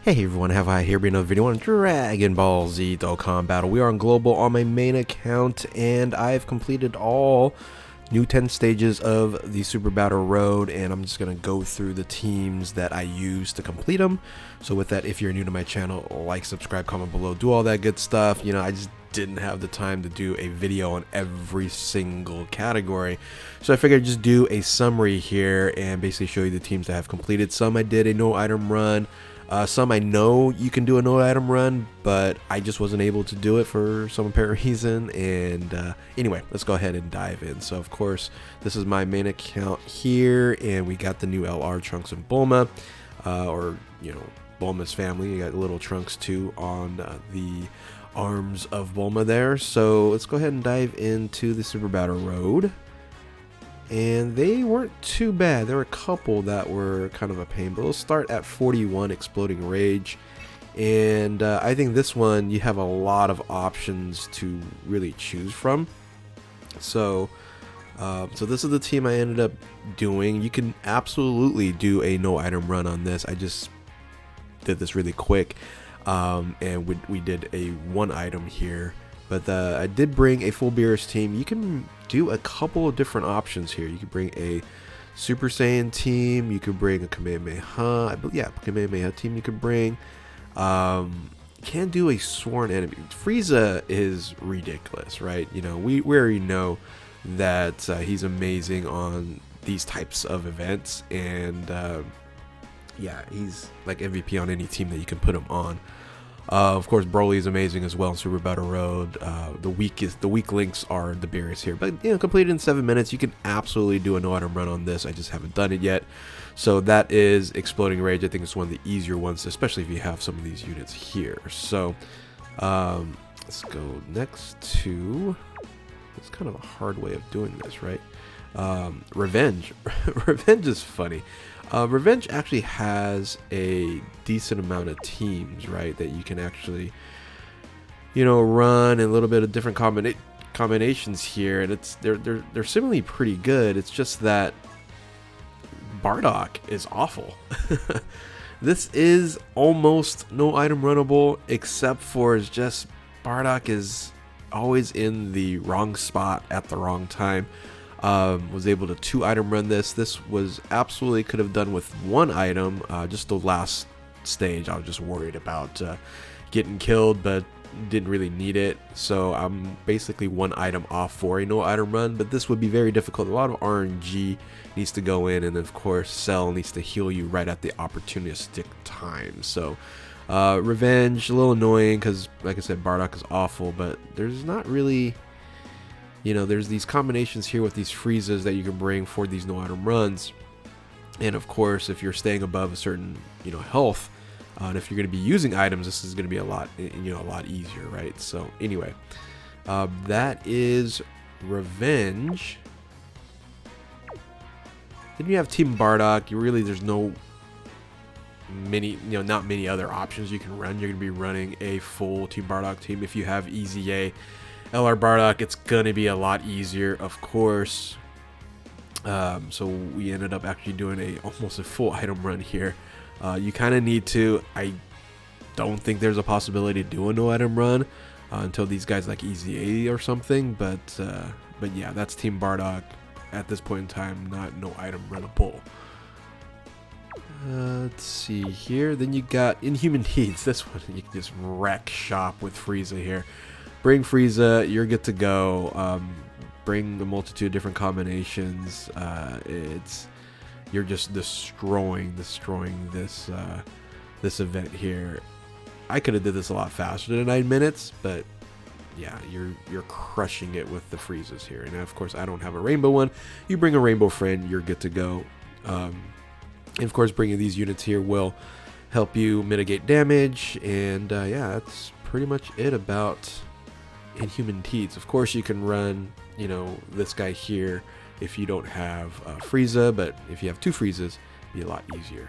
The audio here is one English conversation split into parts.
Hey everyone, have I here be another video on Dragon Ball Z Dokkan Battle. We are on global on my main account, and I've completed all new 10 stages of the Super Battle Road, and I'm just going to go through the teams that I used to complete them. So with that, if you're new to my channel, like, subscribe, comment below, do all that good stuff. You know, I just didn't have the time to do a video on every single category, so I figured I'd just do a summary here and basically show you the teams that have completed. Some I did a no item run. Some I know you can do a no item run, but I just wasn't able to do it for some apparent reason. And anyway, let's go ahead and dive in. So of course, this is my main account here, and we got the new LR Trunks and Bulma, or you know, Bulma's family. You got little Trunks too on the arms of Bulma there. So let's go ahead and dive into the Super Battle Road. And they weren't too bad. There were a couple that were kind of a pain, but we'll start at 41, Exploding Rage. And I think this one, you have a lot of options to really choose from. So this is the team I ended up doing. You can absolutely do a no item run on this. I just did this really quick, and we did a one item here. But I did bring a full Beerus team. You can do a couple of different options here. You could bring a Super Saiyan team. You could bring a Kamehameha. Yeah, Kamehameha team you could bring. Can do a sworn enemy. Frieza is ridiculous, right? You know, we already know that he's amazing on these types of events. And yeah, he's like MVP on any team that you can put him on. Of course, Broly is amazing as well in Super Battle Road. The weak links are the Beerus here, but you know, completed in 7 minutes. You can absolutely do a no item run on this. I just haven't done it yet. So that is Exploding Rage. I think it's one of the easier ones, especially if you have some of these units here. So let's go next to. It's kind of a hard way of doing this, right? Revenge. Revenge is funny. Revenge actually has a decent amount of teams, right, that you can actually, you know, run, and a little bit of different combinations here, and they're similarly pretty good. It's just that Bardock is awful. This is almost no item runnable, except for it's just Bardock is always in the wrong spot at the wrong time. Was able to 2 item run this. This was absolutely could have done with 1 item. Just the last stage, I was just worried about getting killed, but didn't really need it. So I'm basically 1 item off for a no item run, but this would be very difficult. A lot of RNG needs to go in, and of course Cell needs to heal you right at the opportunistic time. So Revenge, a little annoying because, like I said, Bardock is awful, but there's not really, you know, there's these combinations here with these Friezas that you can bring for these no item runs. And of course, if you're staying above a certain, you know, health, and if you're going to be using items, this is going to be a lot easier, right? So anyway, that is Revenge. Then you have Team Bardock. There's not many other options you can run. You're going to be running a full Team Bardock team. If you have EZA LR Bardock, it's gonna be a lot easier, of course. So we ended up actually doing almost a full item run here. You kind of need to. I don't think there's a possibility to do a no item run until these guys like EZA or something. But yeah, that's Team Bardock at this point in time. Not no item runnable. Let's see here. Then you got Inhuman Heat. This one you can just wreck shop with Frieza here. Bring Frieza, you're good to go. Bring a multitude of different combinations. You're just destroying this this event here. I could have did this a lot faster than 9 minutes, but yeah, you're crushing it with the Friezas here. And of course, I don't have a rainbow one. You bring a rainbow friend, you're good to go. And of course, bringing these units here will help you mitigate damage. And yeah, that's pretty much it about Inhuman Heats. Of course, you can run, you know, this guy here if you don't have Frieza, but if you have 2 Friezas, it'd be a lot easier.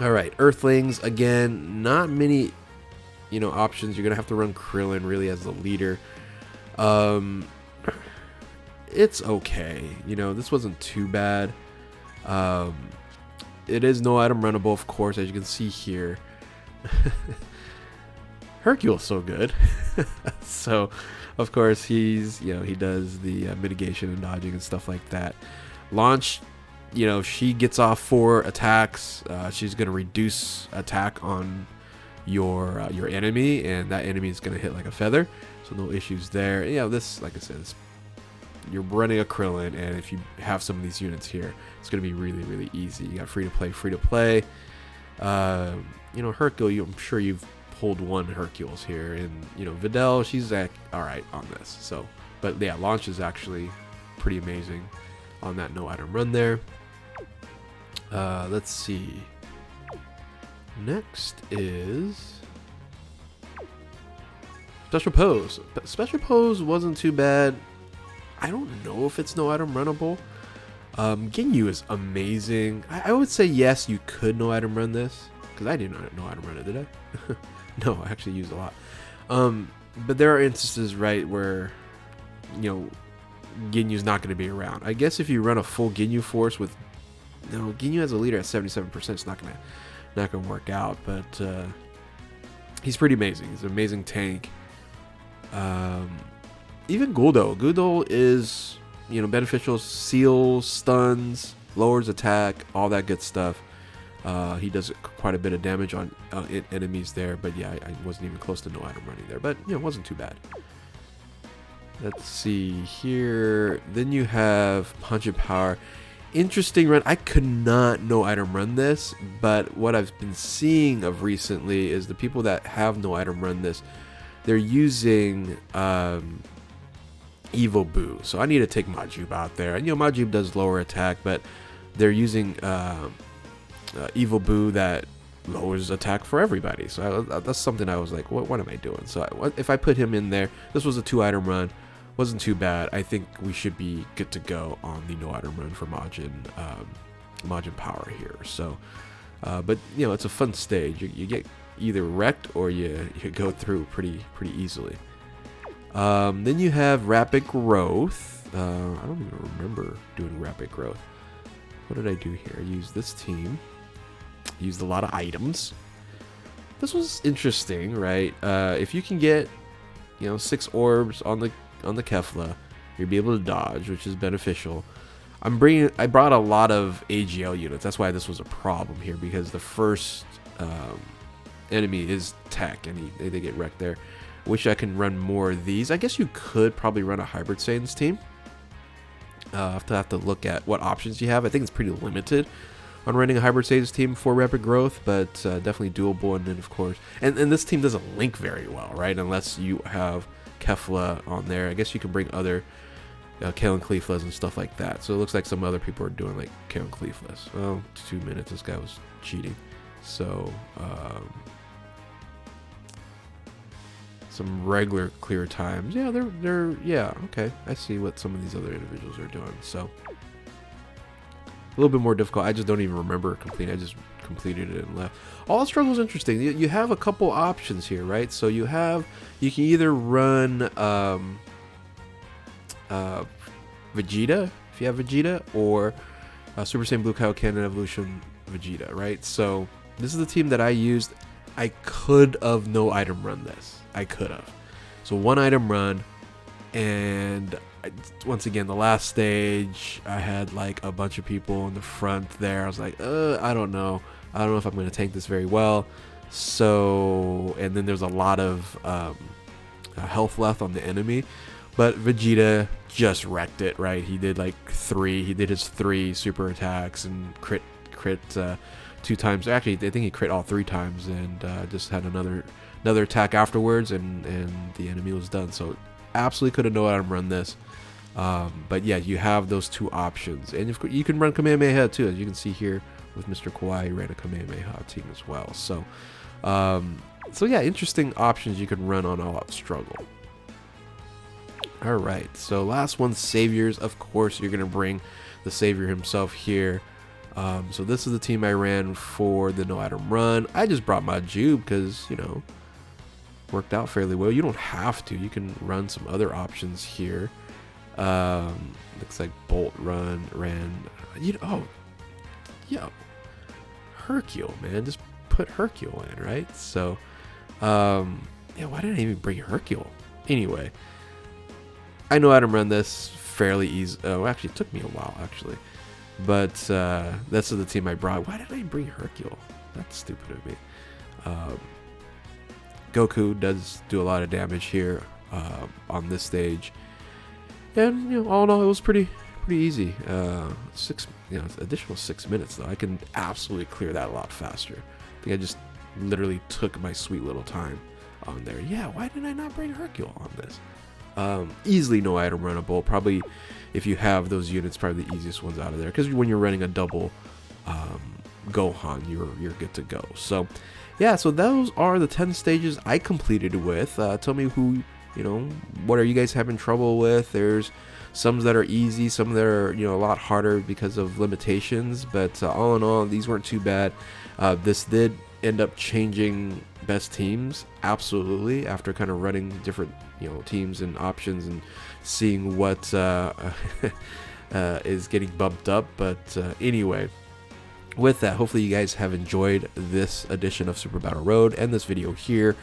Alright, Earthlings, again, not many, you know, options. You're gonna have to run Krillin really as the leader. It's okay, you know, this wasn't too bad. it is no item runnable, of course, as you can see here. Hercule's so good. So, of course, he's, you know, he does the mitigation and dodging and stuff like that. Launch, you know, she gets off 4 attacks. She's going to reduce attack on your enemy, and that enemy is going to hit like a feather. So no issues there. You know, this, like I said, you're running a Krillin, and if you have some of these units here, it's going to be really, really easy. You got free to play. You know, Hercule, I'm sure you've pulled one Hercules here, and you know, Videl, she's all right on this. So, but yeah, launch is actually pretty amazing on that no item run there. Let's see. Next is Special Pose. Special Pose wasn't too bad. I don't know if it's no item runnable. Ginyu is amazing. I would say yes, you could no item run this, because I didn't know item run it, did I? No, I actually used a lot. But there are instances, right, where, you know, Ginyu's not going to be around. I guess if you run a full Ginyu force with, no, Ginyu as a leader at 77%, it's not gonna work out. But he's pretty amazing. He's an amazing tank. Even Guldo is, you know, beneficial, seals, stuns, lowers attack, all that good stuff. He does quite a bit of damage on enemies there, but yeah, I wasn't even close to no item running there, but you know, it wasn't too bad. Let's see here. Then you have Punch and Power. Interesting run. I could not no item run this, but what I've been seeing of recently is the people that have no item run this, they're using Evil Boo. So I need to take Majub out there. And you know, Majub does lower attack, but they're using Evil Boo that lowers attack for everybody. So that's something I was like, what am I doing? So if I put him in there, this was a 2-item run. Wasn't too bad. I think we should be good to go on the no item run for Majin Power here. So, but you know, it's a fun stage. You get either wrecked or you go through pretty easily. Then you have Rapid Growth. I don't even remember doing Rapid Growth. What did I do here? I used this team. Used a lot of items. This was interesting, right? If you can get, you know, 6 orbs on the Kefla, you'll be able to dodge, which is beneficial. I brought a lot of AGL units. That's why this was a problem here, because the first enemy is tech, and they get wrecked there. Wish I can run more of these. I guess you could probably run a Hybrid Saiyans team. Have to look at what options you have. I think it's pretty limited on running a Hybrid Saiyans team for Rapid Growth, but definitely doable. And then, of course, and this team doesn't link very well, right? Unless you have Kefla on there. I guess you can bring other Kale and Cleeflas and stuff like that. So it looks like some other people are doing like Kale and Cleeflas. Oh, 2 minutes. This guy was cheating. So some regular clear times. Yeah, they're yeah, okay. I see what some of these other individuals are doing. So a little bit more difficult. I just don't even remember completing. I just completed it and left. All Struggle is interesting. You have a couple options here, right? So you can either run Vegeta, if you have Vegeta, or Super Saiyan Blue Kaioken Evolution Vegeta, right? So this is the team that I used. I could have no item run this. I could have. So 1 item run, and once again, the last stage, I had like a bunch of people in the front there. I was like, I don't know if I'm going to tank this very well. So, and then there's a lot of health left on the enemy, but Vegeta just wrecked it, right? He did like 3. He did his 3 super attacks and crit 2 times. Actually, I think he crit all 3 times, and just had another attack afterwards, and the enemy was done. So absolutely could have no item run this. But yeah, you have those 2 options, and you can run Kamehameha too, as you can see here with Mr. Kawaii. He ran a Kamehameha team as well. So so yeah, interesting options you can run on All Out Struggle. All right, so last one, Saviors. Of course, you're gonna bring the Savior himself here. So this is the team I ran for the no item run. I just brought my Majub because, you know, worked out fairly well. You don't have to. You can run some other options here. Looks like Bolt ran. You know, oh, yeah. Hercule, man. Just put Hercule in, right? So, yeah, why didn't I even bring Hercule? Anyway, I know how to run this fairly easy. Oh, actually, it took me a while, actually. But this is the team I brought. Why did I bring Hercule? That's stupid of me. Goku does do a lot of damage here on this stage, and all in all, it was pretty easy. Additional 6 minutes though. I can absolutely clear that a lot faster. I think I just literally took my sweet little time on there. Yeah, why did I not bring Hercule on this? Easily no item runnable. Probably, if you have those units, probably the easiest ones out of there. Because when you're running a double Gohan, you're good to go. So, yeah. So those are the 10 stages I completed with. Tell me what are you guys having trouble with? There's some that are easy, some that are a lot harder because of limitations. But all in all, these weren't too bad. This did end up changing best teams, absolutely, after kind of running different teams and options and seeing what is getting bumped up. But anyway, with that, hopefully you guys have enjoyed this edition of Super Battle Road and this video here.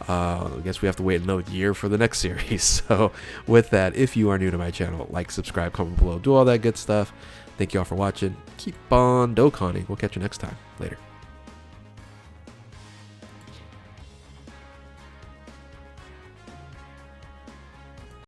I guess we have to wait another year for the next series. So with that, if you are new to my channel, like, subscribe, comment below, do all that good stuff. Thank you all for watching. Keep on Dokkaning. We'll catch you next time. Later.